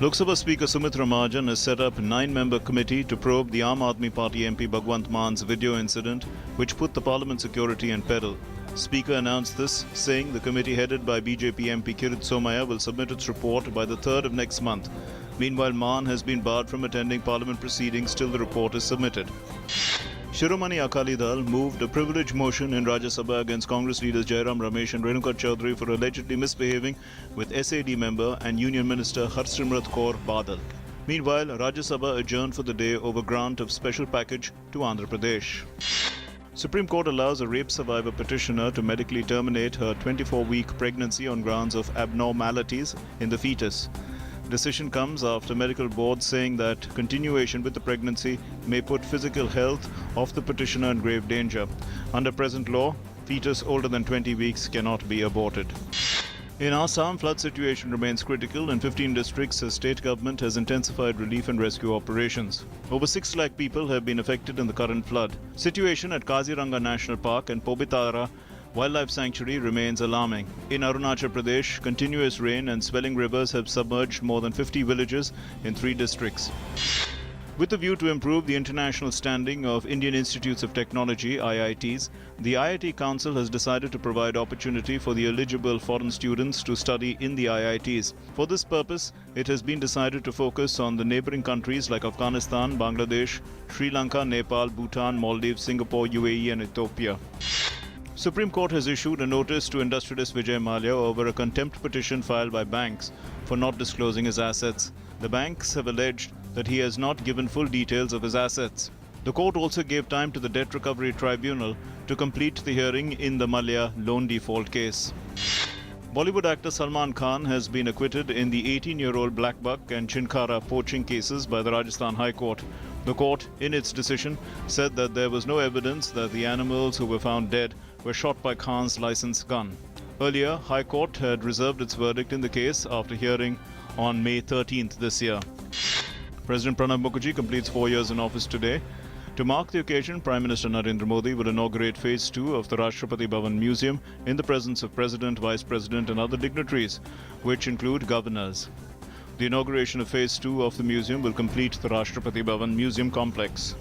Lok Sabha Speaker Sumitra Mahajan has set up a 9-member committee to probe the Aam Aadmi Party MP Bhagwant Man's video incident, which put the parliament security in peril. Speaker announced this, saying the committee headed by BJP MP Kirit Somaya will submit its report by the 3rd of next month. Meanwhile, Maan has been barred from attending parliament proceedings till the report is submitted. Shiromani Akali Dal moved a privilege motion in Rajya Sabha against Congress leaders Jairam Ramesh and Renuka Chaudhary for allegedly misbehaving with SAD member and Union Minister Harsimrat Kaur Badal. Meanwhile, Rajya Sabha adjourned for the day over grant of special package to Andhra Pradesh. Supreme Court allows a rape survivor petitioner to medically terminate her 24-week pregnancy on grounds of abnormalities in the fetus. Decision comes after medical board saying that continuation with the pregnancy may put physical health of the petitioner in grave danger. Under present law, fetus older than 20 weeks cannot be aborted. In Assam, flood situation remains critical. In 15 districts, the state government has intensified relief and rescue operations. Over 6 lakh people have been affected in the current flood. Situation at Kaziranga National Park and Pobitara Wildlife Sanctuary remains alarming. In Arunachal Pradesh, continuous rain and swelling rivers have submerged more than 50 villages in 3 districts. With a view to improve the international standing of Indian Institutes of Technology, IITs, the IIT Council has decided to provide opportunity for the eligible foreign students to study in the IITs. For this purpose, it has been decided to focus on the neighboring countries like Afghanistan, Bangladesh, Sri Lanka, Nepal, Bhutan, Maldives, Singapore, UAE and Ethiopia. Supreme Court has issued a notice to industrialist Vijay Mallya over a contempt petition filed by banks for not disclosing his assets. The banks have alleged that he has not given full details of his assets. The court also gave time to the Debt Recovery Tribunal to complete the hearing in the Mallya loan default case. Bollywood actor Salman Khan has been acquitted in the 18-year-old Black Buck and Chinkara poaching cases by the Rajasthan High Court. The court, in its decision, said that there was no evidence that the animals who were found dead were shot by Khan's licensed gun. Earlier, High Court had reserved its verdict in the case after hearing on May 13th this year. President Pranab Mukherjee completes 4 years in office today. To mark the occasion, Prime Minister Narendra Modi will inaugurate Phase 2 of the Rashtrapati Bhavan Museum in the presence of President, Vice President and other dignitaries, which include governors. The inauguration of Phase 2 of the museum will complete the Rashtrapati Bhavan Museum complex.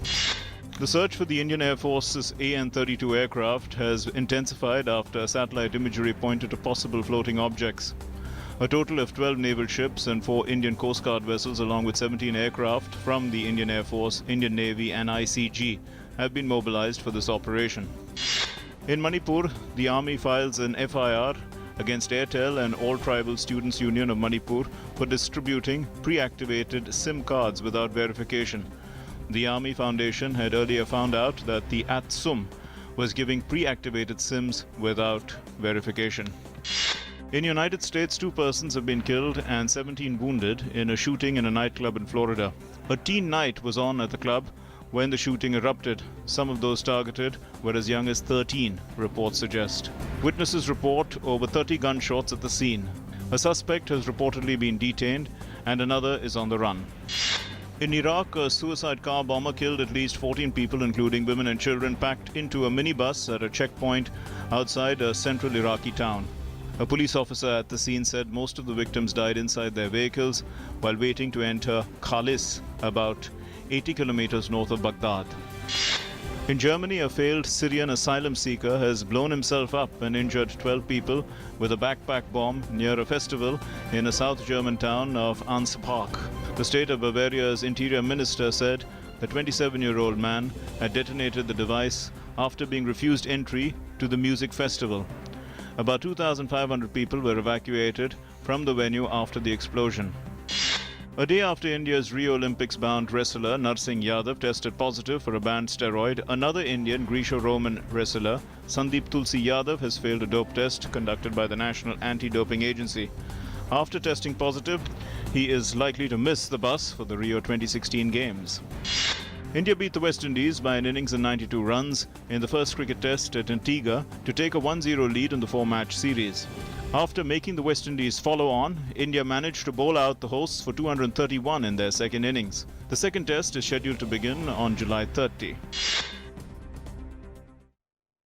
The search for the Indian Air Force's AN-32 aircraft has intensified after satellite imagery pointed to possible floating objects. A total of 12 naval ships and 4 Indian Coast Guard vessels along with 17 aircraft from the Indian Air Force, Indian Navy and ICG have been mobilized for this operation. In Manipur, the Army files an FIR against Airtel and All Tribal Students Union of Manipur for distributing pre-activated SIM cards without verification. The Army Foundation had earlier found out that the ATSUM was giving pre-activated SIMs without verification. In the United States, 2 persons have been killed and 17 wounded in a shooting in a nightclub in Florida. A teen night was on at the club when the shooting erupted. Some of those targeted were as young as 13, reports suggest. Witnesses report over 30 gunshots at the scene. A suspect has reportedly been detained and another is on the run. In Iraq, a suicide car bomber killed at least 14 people, including women and children, packed into a minibus at a checkpoint outside a central Iraqi town. A police officer at the scene said most of the victims died inside their vehicles while waiting to enter Khalis, about 80 kilometers north of Baghdad. In Germany, a failed Syrian asylum seeker has blown himself up and injured 12 people with a backpack bomb near a festival in a South German town of Ansbach. The state of Bavaria's interior minister said the 27-year-old man had detonated the device after being refused entry to the music festival. About 2,500 people were evacuated from the venue after the explosion. A day after India's Rio Olympics-bound wrestler Narsingh Yadav tested positive for a banned steroid, another Indian Greco-Roman wrestler, Sandeep Tulsi Yadav, has failed a dope test conducted by the National Anti-Doping Agency. After testing positive, he is likely to miss the bus for the Rio 2016 Games. India beat the West Indies by an innings and 92 runs in the first cricket test at Antigua to take a 1-0 lead in the 4-match series. After making the West Indies follow on, India managed to bowl out the hosts for 231 in their second innings. The second test is scheduled to begin on July 30.